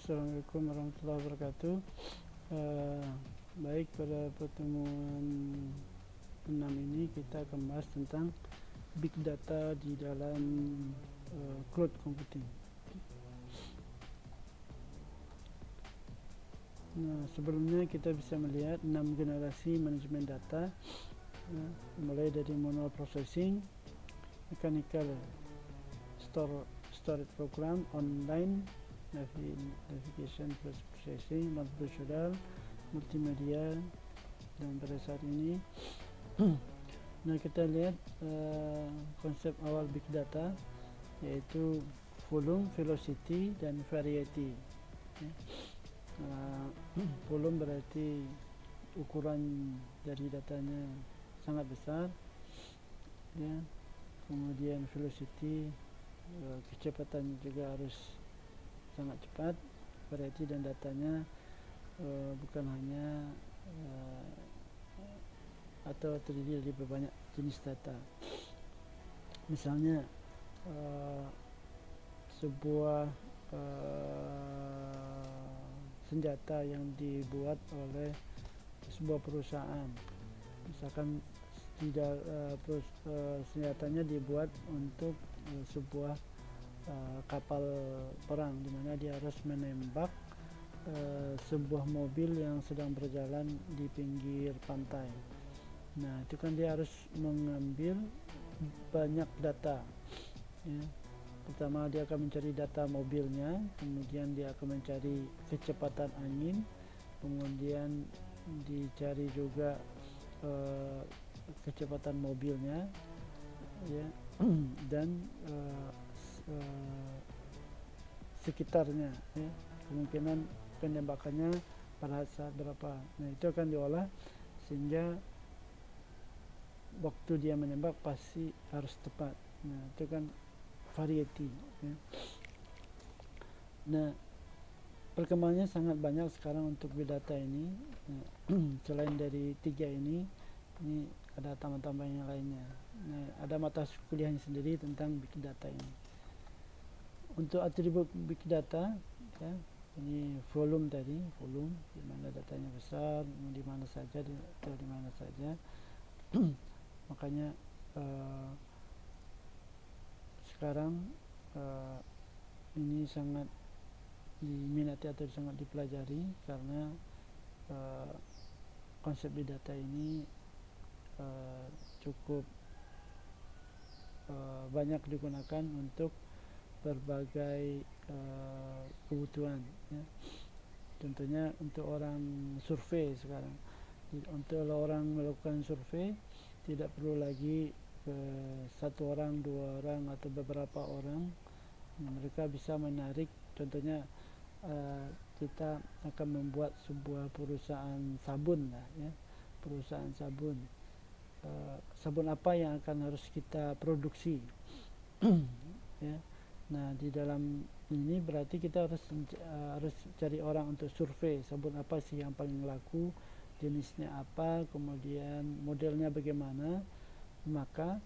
Assalamualaikum warahmatullahi wabarakatuh. Baik, pada pertemuan 6 ini kita akan bahas tentang big data di dalam cloud computing. Nah, sebelumnya kita bisa melihat 6 generasi manajemen data, mulai dari manual processing, mechanical storage program, online navigation processing, multiprocedure, multimedia, dan pada saat ini nah kita lihat konsep awal big data, yaitu volume, velocity, dan variety. Volume berarti ukuran dari datanya sangat besar, ya. Kemudian velocity, kecepatannya juga harus sangat cepat. Variety dan datanya bukan hanya atau terdiri dari banyak jenis data. Misalnya sebuah senjata yang dibuat oleh sebuah perusahaan, misalkan tidak senjatanya dibuat untuk sebuah kapal perang, di mana dia harus menembak sebuah mobil yang sedang berjalan di pinggir pantai. Nah, itu kan dia harus mengambil banyak data, ya. Pertama dia akan mencari data mobilnya, kemudian dia akan mencari kecepatan angin, kemudian dicari juga kecepatan mobilnya, ya, dan sekitarnya, ya, kemungkinan penembakannya pada saat berapa. Nah, itu akan diolah sehingga waktu dia menembak pasti harus tepat. Nah, itu kan variety, ya. Nah, perkembangannya sangat banyak sekarang untuk big data ini. Nah, selain dari 3 ini ada tambah-tambah yang lainnya. Nah, ada mata kuliahnya sendiri tentang big data ini. Untuk atribut big data, ya, ini volume tadi, volume di mana datanya besar, di mana saja, di mana saja. Makanya sekarang ini sangat diminati atau sangat dipelajari karena konsep big data ini cukup banyak digunakan untuk berbagai kebutuhan, ya. Tentunya untuk orang survei sekarang, untuk orang melakukan survei tidak perlu lagi satu orang, dua orang, atau beberapa orang. Mereka bisa menarik, contohnya kita akan membuat sebuah perusahaan sabun lah, ya, perusahaan sabun. Sabun apa yang akan harus kita produksi, ya. Nah, di dalam ini berarti kita harus cari orang untuk survei sabun apa sih yang paling laku, jenisnya apa, kemudian modelnya bagaimana. Maka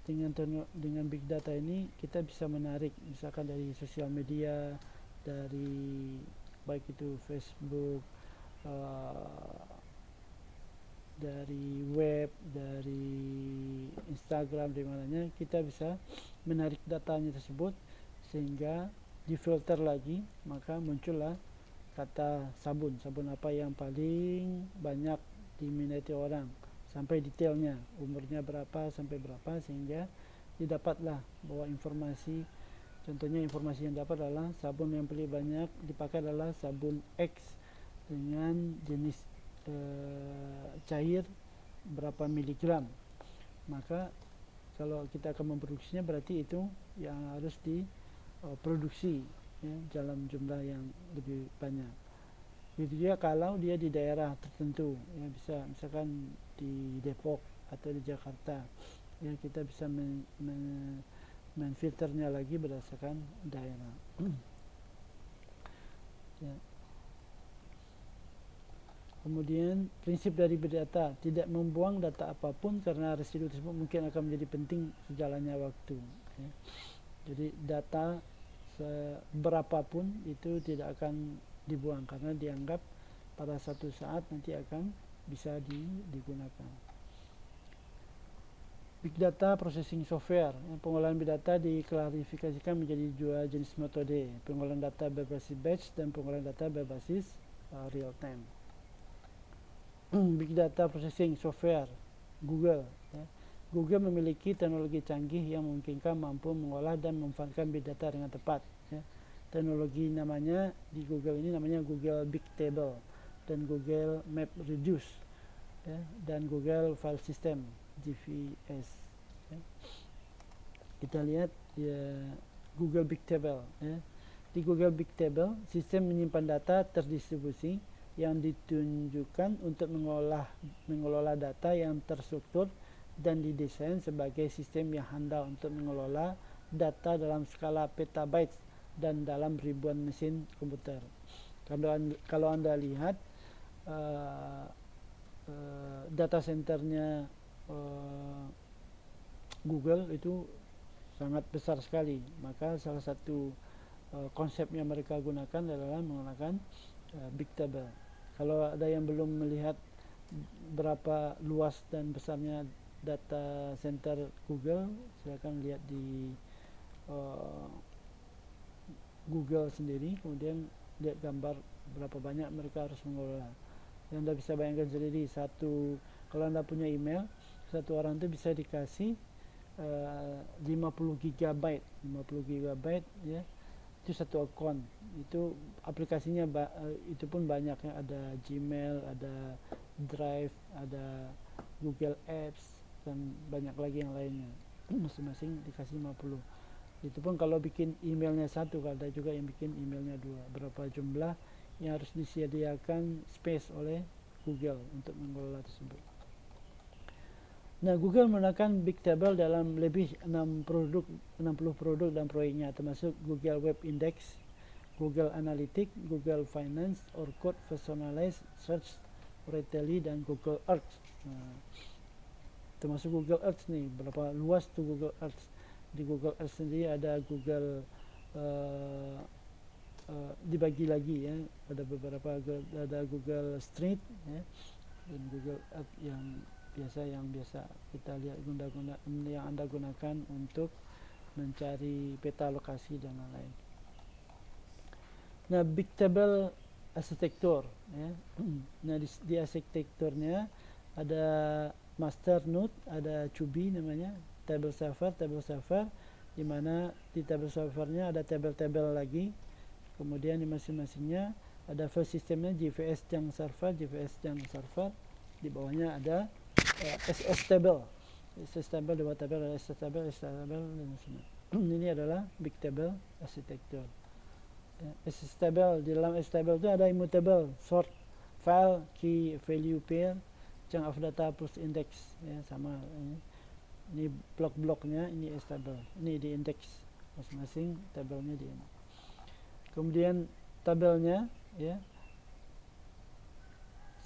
dengan big data ini kita bisa menarik, misalkan dari sosial media, dari baik itu Facebook, dari web, dari Instagram, di mananya kita bisa menarik datanya tersebut sehingga difilter lagi, maka muncullah kata sabun apa yang paling banyak diminati orang, sampai detailnya, umurnya berapa sampai berapa, sehingga didapatlah bahwa informasi, contohnya informasi yang dapat adalah sabun yang paling banyak dipakai adalah sabun X dengan jenis cair berapa miligram. Maka kalau kita akan memproduksinya, berarti itu yang harus diproduksi, ya, dalam jumlah yang lebih banyak. Begitu juga kalau dia di daerah tertentu, ya, bisa misalkan di Depok atau di Jakarta, ya, kita bisa menfilternya lagi berdasarkan daerah. Ya. Kemudian prinsip dari big data, tidak membuang data apapun karena residu tersebut mungkin akan menjadi penting sejalannya waktu, ya. Jadi data berapapun itu tidak akan dibuang karena dianggap pada satu saat nanti akan bisa digunakan. Big Data Processing Software. Pengolahan Big Data diklarifikasikan menjadi dua jenis metode, pengolahan data berbasis batch dan pengolahan data berbasis real time. Big Data Processing Software Google. Google memiliki teknologi canggih yang memungkinkan mampu mengolah dan memanfaatkan big data dengan tepat. Teknologi namanya di Google ini namanya Google Big Table dan Google Map Reduce dan Google File System GFS. Kita lihat Google Big Table. Di Google Big Table, sistem menyimpan data terdistribusi yang ditunjukkan untuk mengelola data yang terstruktur dan didesain sebagai sistem yang handal untuk mengelola data dalam skala petabytes dan dalam ribuan mesin komputer. Kalau Anda lihat data centernya Google itu sangat besar sekali, maka salah satu konsep yang mereka gunakan adalah menggunakan Big Table. Kalau ada yang belum melihat berapa luas dan besarnya data center Google, silakan lihat di Google sendiri, kemudian lihat gambar berapa banyak mereka harus mengelola. Yang Anda bisa bayangkan sendiri, kalau Anda punya email, satu orang itu bisa dikasih 50 GB ya, itu satu akun. Itu aplikasinya itu pun banyak ya, ada Gmail, ada Drive, ada Google Apps, dan banyak lagi yang lainnya. Masing-masing dikasih 50. Itu pun kalau bikin emailnya satu, ada juga yang bikin emailnya dua. Berapa jumlah yang harus disediakan space oleh Google untuk mengelola tersebut. Nah, Google menggunakan Big Table dalam lebih 60 produk dan proyeknya, termasuk Google Web Index, Google Analytics, Google Finance, Orkut Personalized Search, Retailing, dan Google Earth. Nah, termasuk Google Earth nih, berapa luas tuh Google Earth. Di Google Earth sendiri ada Google dibagi lagi ya, ada beberapa, ada Google Street ya, dan Google Earth yang biasa kita lihat yang Anda gunakan untuk mencari peta lokasi dan lain-lain. Nah, Big Table arsitektur ya. Nah, di arsitekturnya ada master node, ada Cubi namanya, table server, di mana di table servernya ada tabel-tabel lagi, kemudian di masing-masingnya ada file sistemnya JVS yang server, di bawahnya ada SS table, dua tabel, ada SS table, dan semua. Ini adalah Big Table arsitektur. SS table, di dalam SS table itu ada immutable, sort, file, key, value, pair, chunk of data plus index ya, sama ini blok-bloknya, ini SS table, ini di index masing-masing tabelnya di ini. Kemudian tabelnya ya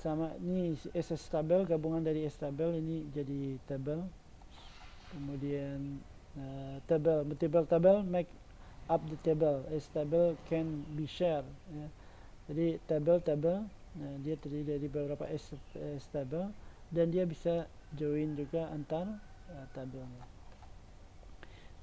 sama, ini SS tabel, gabungan dari S tabel, ini jadi tabel. Kemudian tabel, multiple tabel make up the table. S tabel can be shared ya. Jadi tabel, dia terdiri dari beberapa S tabel dan dia bisa join juga antar tabelnya.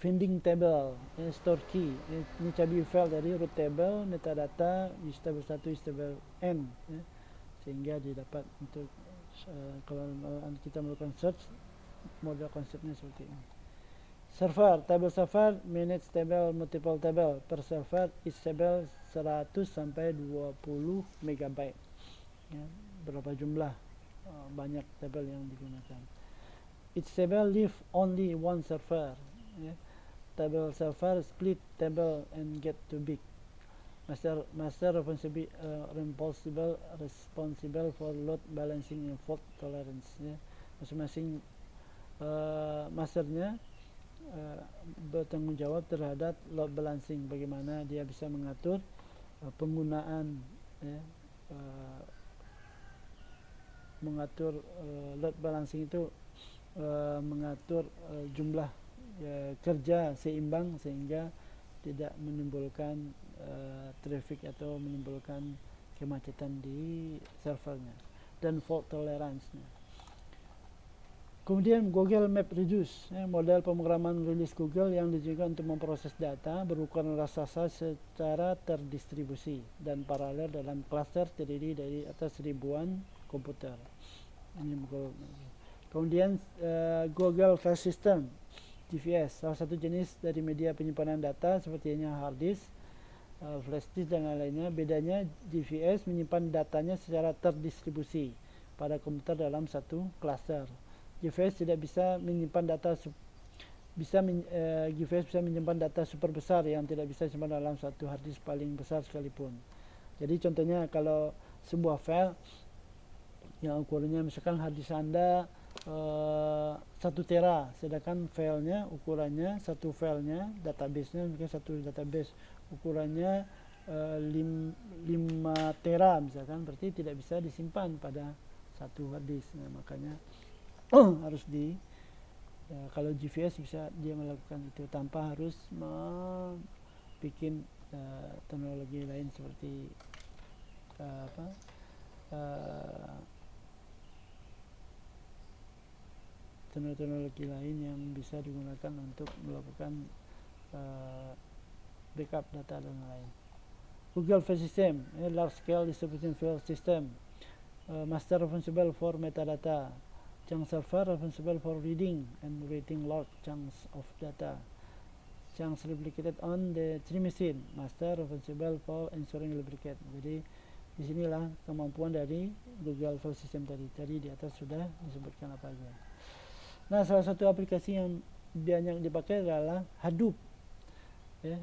Finding table, store key, ini cabi file dari root table, metadata, use table 1, use table n ya, sehingga didapat untuk kalau kita melakukan search, model konsepnya seperti ini. Server, table server, manage table, multiple table per server, each table 100 sampai 20 MB ya, berapa jumlah banyak table yang digunakan. Each table leave only one server ya. Table server split table and get too big. Master responsible for load balancing and fault tolerance ya. Masing-masing masternya bertanggung jawab terhadap load balancing, bagaimana dia bisa mengatur penggunaan ya, mengatur load balancing itu mengatur jumlah kerja seimbang sehingga tidak menimbulkan traffic atau menimbulkan kemacetan di servernya, dan fault tolerance-nya. Kemudian Google Map Reduce, model pemrograman rilis Google yang ditujukan untuk memproses data berukuran raksasa secara terdistribusi dan paralel dalam klaster terdiri dari atas ribuan komputer. Ini kemudian Google File System GFS, salah satu jenis dari media penyimpanan data seperti hard disk, flash disk dan lainnya. Bedanya GFS menyimpan datanya secara terdistribusi pada komputer dalam satu klaster. GFS tidak bisa menyimpan data GFS bisa menyimpan data super besar yang tidak bisa disimpan dalam satu hard disk paling besar sekalipun. Jadi contohnya kalau sebuah file yang ukurannya misalkan hard disk Anda 1 tera, sedangkan filenya ukurannya satu filenya database-nya mungkin satu database ukurannya 5 tera misalkan, berarti tidak bisa disimpan pada satu hard disk. Nah, makanya harus kalau GFS bisa dia melakukan itu tanpa harus bikin teknologi lain seperti teknologi lain yang bisa digunakan untuk melakukan backup data dan lain. Google File System, large scale distribution file system, master responsible for metadata, chunk server responsible for reading and writing large chunks of data, chunks replicated on the tree machine, master responsible for ensuring replicate. Jadi disinilah kemampuan dari Google File System tadi di atas sudah disebutkan apa aja. Nah, salah satu aplikasi yang banyak dipakai adalah Hadoop.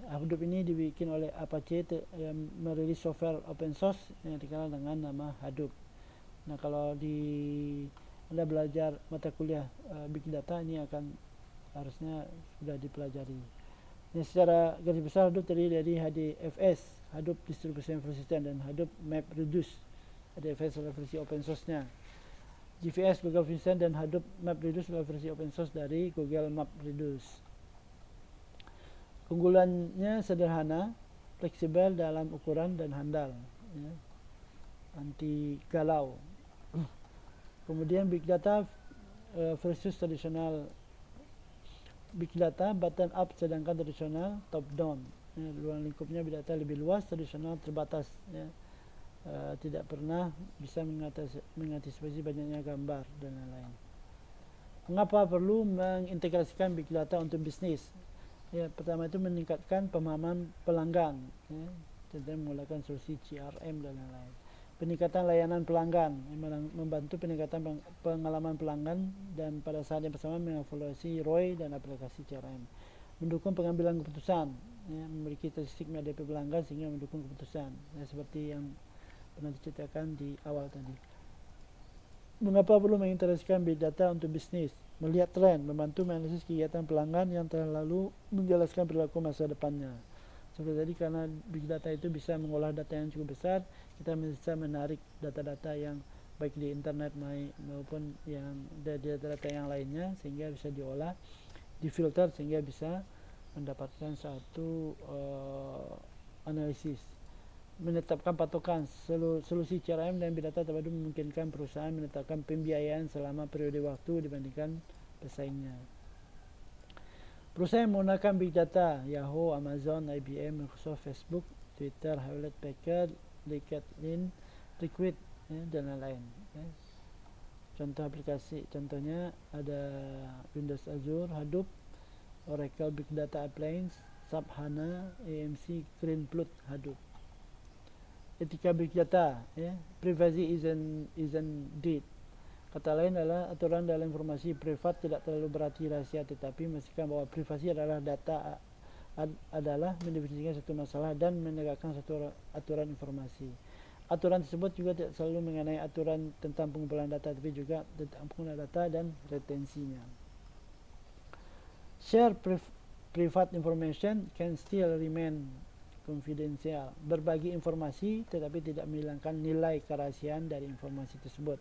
Hadoop ini dibikin oleh Apache yang merilis software open source yang dikenal dengan nama Hadoop. Nah, kalau Anda belajar mata kuliah Big Data, ini harusnya sudah dipelajari. Nah, secara garis besar Hadoop terdiri dari HDFS, Hadoop Distribution File System, dan Hadoop Map Reduce. HDFS adalah versi open source-nya. GFS Google File System dan Hadoop Map Reduce adalah versi open source dari Google Map Reduce. Keunggulannya sederhana, fleksibel dalam ukuran dan handal, anti galau. Kemudian Big Data versus tradisional. Big Data bottom up sedangkan tradisional top down. Ruang lingkupnya Big Data lebih luas, tradisional terbatas. Tidak pernah bisa mengantisipasi banyaknya gambar dan lain-lain. Mengapa perlu mengintegrasikan Big Data untuk bisnis? Pertama itu meningkatkan pemahaman pelanggan, contohnya menggunakan solusi CRM dan lain-lain. Peningkatan layanan pelanggan, membantu peningkatan pengalaman pelanggan dan pada saat yang bersama mengevaluasi ROI dan aplikasi CRM. Mendukung pengambilan keputusan, memiliki statistik menghadapi pelanggan sehingga mendukung keputusan, seperti yang pernah diceritakan di awal tadi. Mengapa perlu mengintegrasikan Big Data untuk bisnis? Melihat tren, membantu menganalisis kegiatan pelanggan yang telah lalu, menjelaskan perilaku masa depannya. Seperti tadi, karena Big Data itu bisa mengolah data yang cukup besar, kita bisa menarik data-data yang baik di internet maupun yang data-data yang lainnya, sehingga bisa diolah, difilter sehingga bisa mendapatkan satu analisis. Menetapkan patokan, solusi CRM dan Big Data terpadu memungkinkan perusahaan menetapkan pembiayaan selama periode waktu dibandingkan pesaingnya. Perusahaan yang menggunakan Big Data, Yahoo, Amazon, IBM, Microsoft, Facebook, Twitter, Hewlett Packard, LinkedIn, Recruit, dan lain-lain. Contoh aplikasi, contohnya ada Windows Azure, Hadoop, Oracle Big Data Appliance, SAP HANA, AMC, Greenblood, Hadoop. Etika Big Data, privacy isn't dead. Kata lain adalah aturan dalam informasi privat tidak terlalu berarti rahasia, tetapi memastikan bahwa privasi adalah data adalah mendefinisikan satu masalah dan menegakkan satu aturan informasi. Aturan tersebut juga tidak selalu mengenai aturan tentang pengumpulan data, tapi juga tentang penggunaan data dan retensinya. Share private information can still remain confidential. Berbagi informasi tetapi tidak menghilangkan nilai kerahasiaan dari informasi tersebut.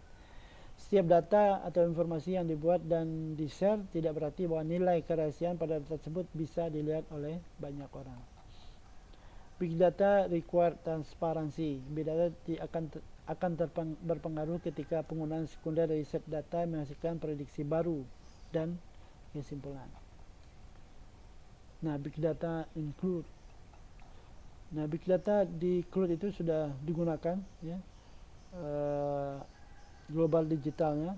Setiap data atau informasi yang dibuat dan di-share tidak berarti bahwa nilai kerahasiaan pada data tersebut bisa dilihat oleh banyak orang. Big data require transparansi. Big data akan berpengaruh ketika penggunaan sekunder dari set data menghasilkan prediksi baru dan kesimpulan. Nah, big data include. Nah, big data di cloud itu sudah digunakan, ya, global digitalnya,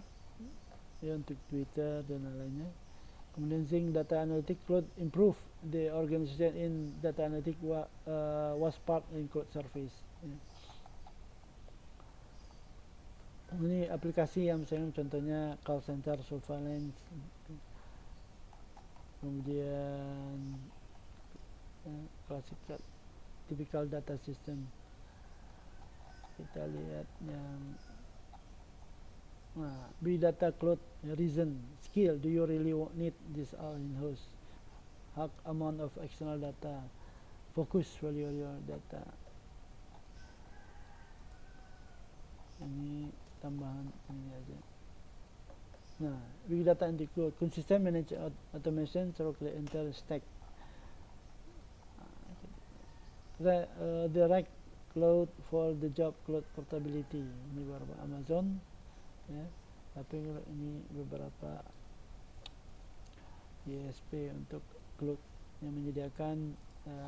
ya, untuk Twitter dan lainnya. Kemudian Zinc Data Analytics Cloud improve the organization in data analytics was part in cloud service. Ya. Ini aplikasi yang misalnya contohnya call center surveillance, kemudian classical typical data system. Kita lihat yang big data cloud reason skill. Do you really need this all in-house? How amount of external data? Focus value your data. Ini tambahan ini aja. Nah, big data include consistent manage automation through the entire stack. The right cloud for the job cloud portability. Ini beberapa Amazon, ya. Tapi ini beberapa ISP untuk cloud yang menyediakan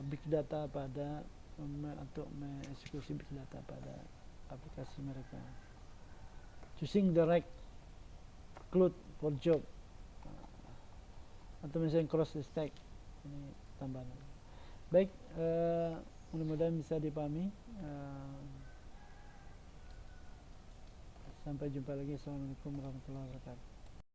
big data pada untuk mengeksekusi big data pada aplikasi mereka. Choosing the right cloud for job, atau misalnya cross the stack, ini tambahan. Baik, mudah-mudahan bisa dipahami. Sampai jumpa lagi. Assalamualaikum warahmatullahi wabarakatuh.